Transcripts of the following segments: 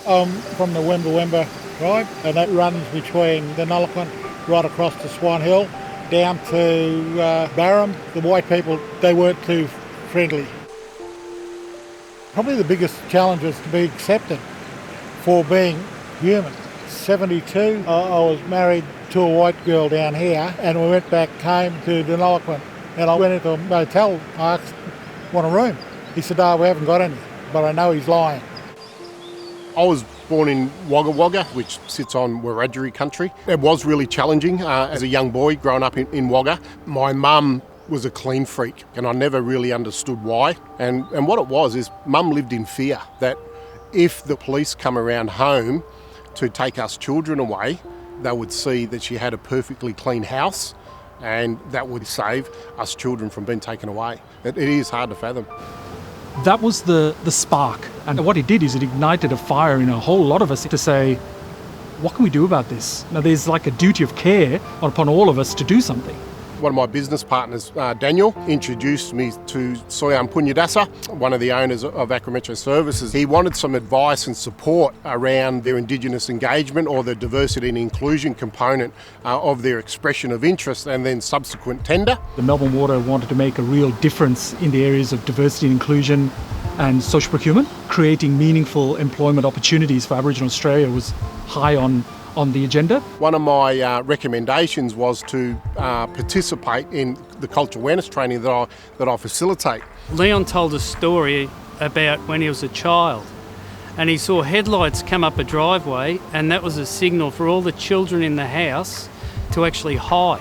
From the Wemba tribe, and that runs between the Nullagant right across to Swan Hill down to Barham. The white people, they weren't too friendly. Probably the biggest challenge was to be accepted for being human. 72, I was married to a white girl down here, and we went back home to the Nullagant, and I went into a motel. I asked, want a room? He said, oh, we haven't got any, but I know he's lying. I was born in Wagga Wagga, which sits on Wiradjuri country. It was really challenging as a young boy growing up in Wagga. My mum was a clean freak, and I never really understood why. And what it was is Mum lived in fear that if the police come around home to take us children away, they would see that she had a perfectly clean house, and that would save us children from being taken away. It is hard to fathom. That was the spark. And what it did is it ignited a fire in a whole lot of us to say, what can we do about this? Now, there's like a duty of care upon all of us to do something. One of my business partners, Daniel, introduced me to Soyan Punyadasa, one of the owners of Aqua Metro Services. He wanted some advice and support around their Indigenous engagement or the diversity and inclusion component of their expression of interest and then subsequent tender. The Melbourne Water wanted to make a real difference in the areas of diversity and inclusion and social procurement. Creating meaningful employment opportunities for Aboriginal Australia was high on the agenda. One of my recommendations was to participate in the cultural awareness training that I facilitate. Leon told a story about when he was a child and he saw headlights come up a driveway, and that was a signal for all the children in the house to actually hide.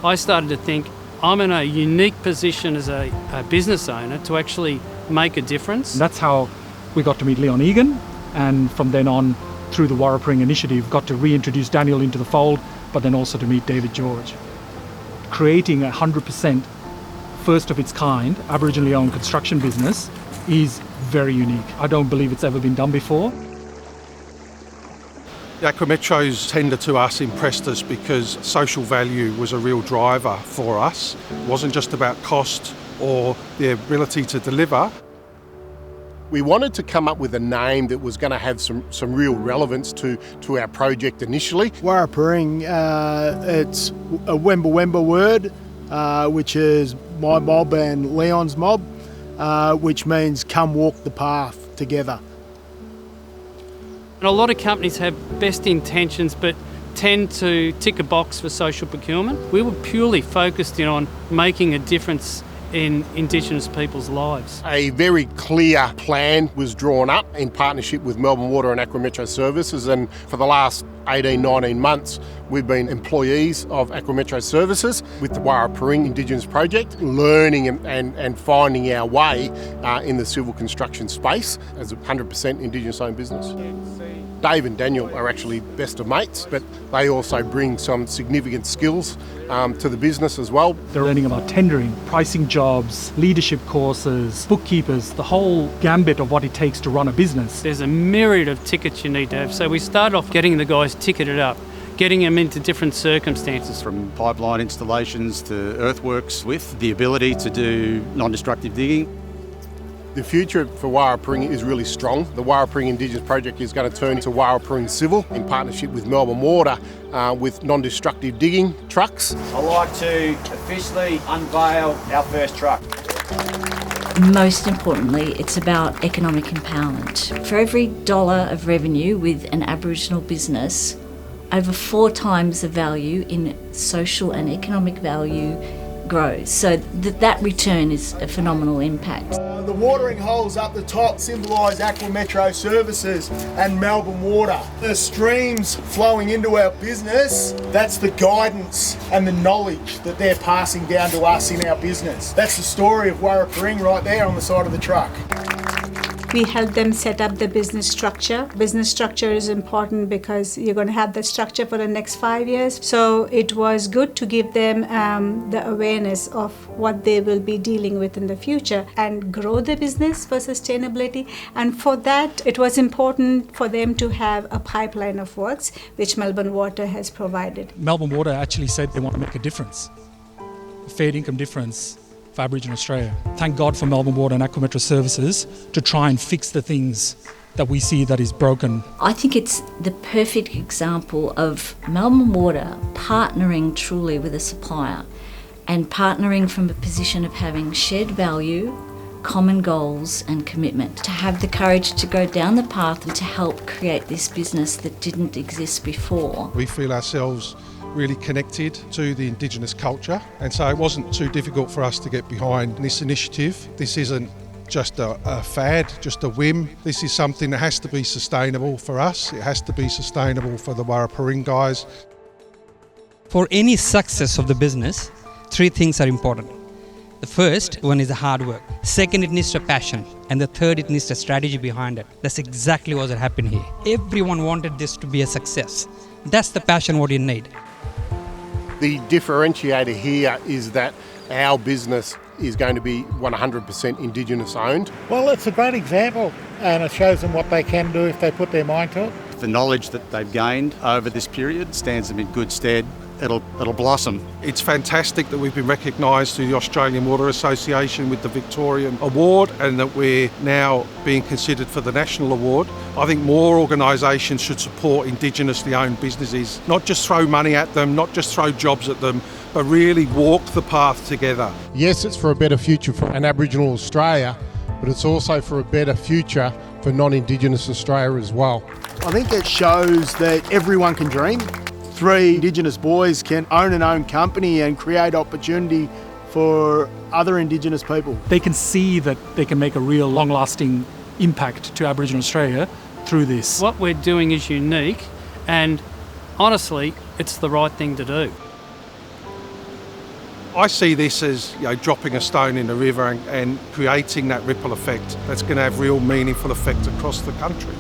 I started to think, I'm in a unique position as a business owner to actually make a difference. And that's how we got to meet Leon Egan, and from then on, through the Wara initiative, got to reintroduce Daniel into the fold, but then also to meet David George. Creating 100% first of its kind Aboriginally owned construction business is very unique. I don't believe it's ever been done before. The Aqua Metro's tender to us impressed us because social value was a real driver for us. It wasn't just about cost or the ability to deliver. We wanted to come up with a name that was going to have some real relevance to our project initially. Warraparing, it's a Wemba word, which is my mob and Leon's mob, which means come walk the path together. And a lot of companies have best intentions but tend to tick a box for social procurement. We were purely focused in on making a difference in Indigenous people's lives. A very clear plan was drawn up in partnership with Melbourne Water and Aqua Metro Services, and for the last 18, 19 months we've been employees of Aqua Metro Services with the Wara Indigenous Project, learning and finding our way in the civil construction space as a 100% Indigenous owned business. Dave and Daniel are actually best of mates, but they also bring some significant skills to the business as well. They're learning about tendering, pricing jobs, leadership courses, bookkeepers, the whole gambit of what it takes to run a business. There's a myriad of tickets you need to have. So we started off getting the guys ticketed up, getting them into different circumstances. From pipeline installations to earthworks, with the ability to do non-destructive digging. The future for Wara is really strong. The Wara Indigenous Project is going to turn into Wara Civil in partnership with Melbourne Water with non-destructive digging trucks. I'd like to officially unveil our first truck. Most importantly, it's about economic empowerment. For every dollar of revenue with an Aboriginal business, over 4 times the value in social and economic value grows. So that return is a phenomenal impact. The watering holes up the top symbolise Aqua Metro Services and Melbourne Water. The streams flowing into our business, that's the guidance and the knowledge that they're passing down to us in our business. That's the story of Warraparing right there on the side of the truck. We help them set up the business structure. Business structure is important because you're going to have the structure for the next 5 years. So it was good to give them the awareness of what they will be dealing with in the future and grow the business for sustainability. And for that, it was important for them to have a pipeline of works, which Melbourne Water has provided. Melbourne Water actually said they want to make a difference, a fair income difference for Aboriginal Australia. Thank God for Melbourne Water and Aqua Metro Services to try and fix the things that we see that is broken. I think it's the perfect example of Melbourne Water partnering truly with a supplier and partnering from a position of having shared value, common goals and commitment, to have the courage to go down the path and to help create this business that didn't exist before. We feel ourselves really connected to the Indigenous culture, and so it wasn't too difficult for us to get behind this initiative. This isn't just a fad, just a whim. This is something that has to be sustainable for us. It has to be sustainable for the Wara guys. For any success of the business, 3 things are important. The first one is the hard work. Second, it needs a passion. And the third, it needs a strategy behind it. That's exactly what happened here. Everyone wanted this to be a success. That's the passion what you need. The differentiator here is that our business is going to be 100% Indigenous owned. Well, it's a great example, and it shows them what they can do if they put their mind to it. The knowledge that they've gained over this period stands them in good stead. It'll blossom. It's fantastic that we've been recognised through the Australian Water Association with the Victorian Award, and that we're now being considered for the National Award. I think more organisations should support Indigenously owned businesses, not just throw money at them, not just throw jobs at them, but really walk the path together. Yes, it's for a better future for an Aboriginal Australia, but it's also for a better future for non-Indigenous Australia as well. I think it shows that everyone can dream. 3 Indigenous boys can own an own company and create opportunity for other Indigenous people. They can see that they can make a real long-lasting impact to Aboriginal Australia through this. What we're doing is unique, and honestly, it's the right thing to do. I see this as dropping a stone in the river and creating that ripple effect that's going to have real meaningful effect across the country.